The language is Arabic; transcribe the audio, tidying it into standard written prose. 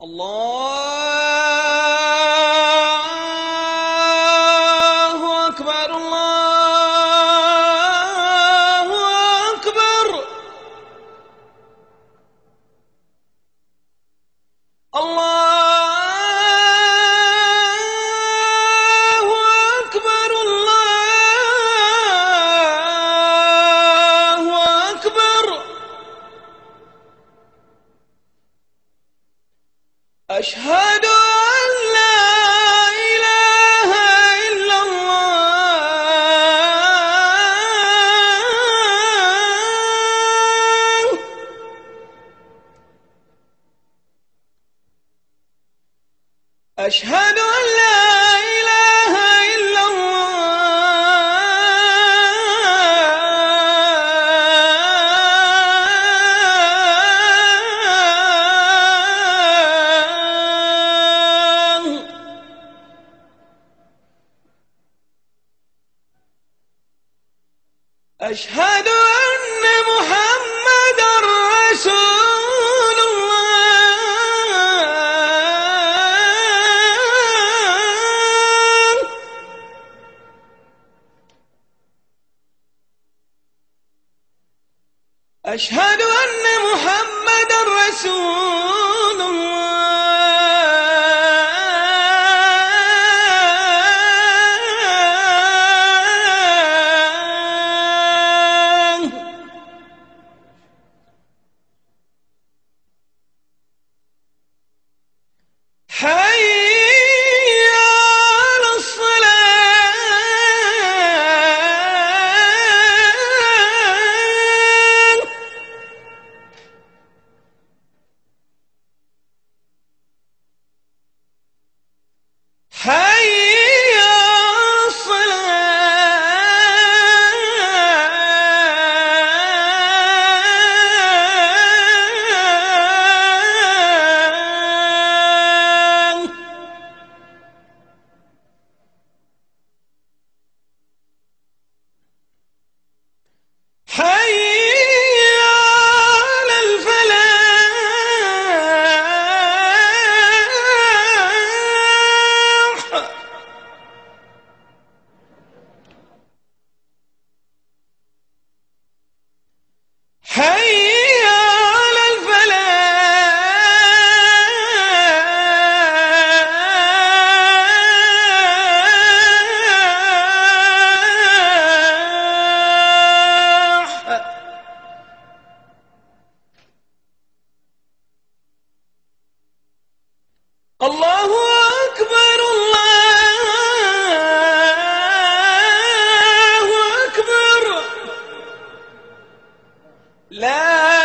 الله أكبر الله أكبر. الله أكبر الله أكبر. أشهد أن لا إله إلا الله. أشهد أن لا إله إلا الله. أشهد أن محمدًا رسول الله. أشهد أن محمدًا رسول الله. حي على الصلاة. حي على الصلاة. حي على الفلاح. حي على الفلاح. الله أكبر الله أكبر. لا